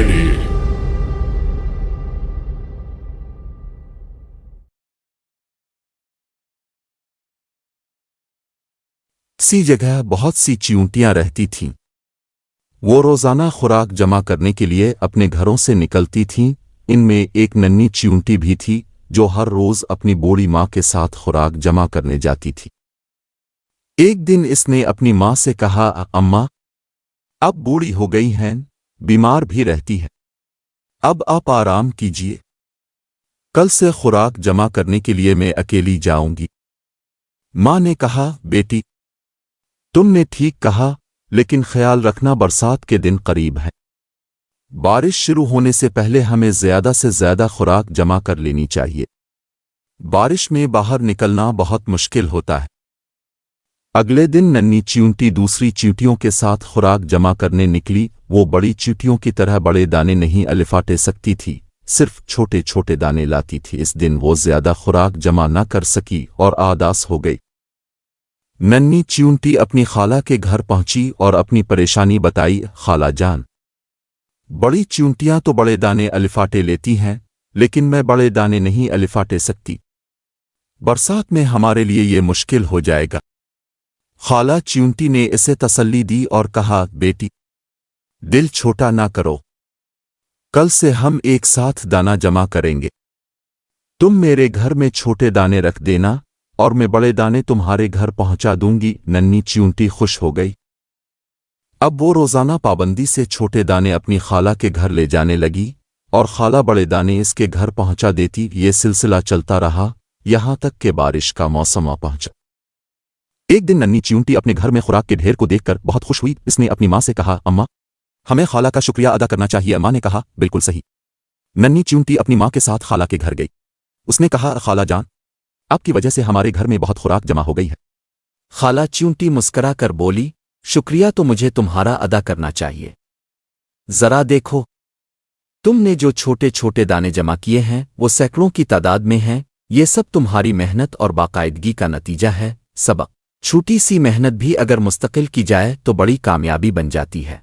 Diary. سی جگہ بہت سی چیونٹیاں رہتی تھیں۔ وہ روزانہ خوراک جمع کرنے کے لیے اپنے گھروں سے نکلتی تھیں۔ ان میں ایک ننھی چیونٹی بھی تھی جو ہر روز اپنی بوڑھی ماں کے ساتھ خوراک جمع کرنے جاتی تھی۔ ایک دن اس نے اپنی ماں سے کہا، اماں، اب بوڑھی ہو گئی ہیں، بیمار بھی رہتی ہے، اب آپ آرام کیجیے، کل سے خوراک جمع کرنے کے لیے میں اکیلی جاؤں گی۔ ماں نے کہا، بیٹی، تم نے ٹھیک کہا، لیکن خیال رکھنا برسات کے دن قریب ہے۔ بارش شروع ہونے سے پہلے ہمیں زیادہ سے زیادہ خوراک جمع کر لینی چاہیے۔ بارش میں باہر نکلنا بہت مشکل ہوتا ہے۔ اگلے دن ننھی چیونٹی دوسری چیونٹیوں کے ساتھ خوراک جمع کرنے نکلی۔ وہ بڑی چیونٹیوں کی طرح بڑے دانے نہیں الفاٹے سکتی تھی، صرف چھوٹے چھوٹے دانے لاتی تھی۔ اس دن وہ زیادہ خوراک جمع نہ کر سکی اور اداس ہو گئی۔ ننھی چیونٹی اپنی خالہ کے گھر پہنچی اور اپنی پریشانی بتائی۔ خالہ جان، بڑی چیونٹیاں تو بڑے دانے الفاٹے لیتی ہیں، لیکن میں بڑے دانے نہیں الفاٹے سکتی۔ برسات میں ہمارے لیے یہ مشکل ہو جائے گا۔ خالہ چیونٹی نے اسے تسلی دی اور کہا، بیٹی، دل چھوٹا نہ کرو، کل سے ہم ایک ساتھ دانہ جمع کریں گے۔ تم میرے گھر میں چھوٹے دانے رکھ دینا اور میں بڑے دانے تمہارے گھر پہنچا دوں گی۔ ننھی چیونٹی خوش ہو گئی۔ اب وہ روزانہ پابندی سے چھوٹے دانے اپنی خالہ کے گھر لے جانے لگی اور خالہ بڑے دانے اس کے گھر پہنچا دیتی۔ یہ سلسلہ چلتا رہا یہاں تک کہ بارش کا موسم آ پہنچا۔ ایک دن ننھی چیونٹی اپنے گھر میں خوراک کے ڈھیر کو دیکھ کر بہت خوش ہوئی۔ اس نے اپنی ماں سے کہا، اماں، ہمیں خالہ کا شکریہ ادا کرنا چاہیے۔ ماں نے کہا، بالکل صحیح۔ ننھی چیونٹی اپنی ماں کے ساتھ خالہ کے گھر گئی۔ اس نے کہا، خالہ جان، آپ کی وجہ سے ہمارے گھر میں بہت خوراک جمع ہو گئی ہے۔ خالہ چیونٹی مسکرا کر بولی، شکریہ تو مجھے تمہارا ادا کرنا چاہیے۔ ذرا دیکھو، تم نے جو چھوٹے چھوٹے دانے جمع کیے ہیں وہ سینکڑوں کی تعداد میں ہیں۔ یہ سب تمہاری محنت اور باقاعدگی کا نتیجہ ہے۔ سبق: چھوٹی سی محنت بھی اگر مستقل کی جائے تو بڑی کامیابی بن جاتی ہے۔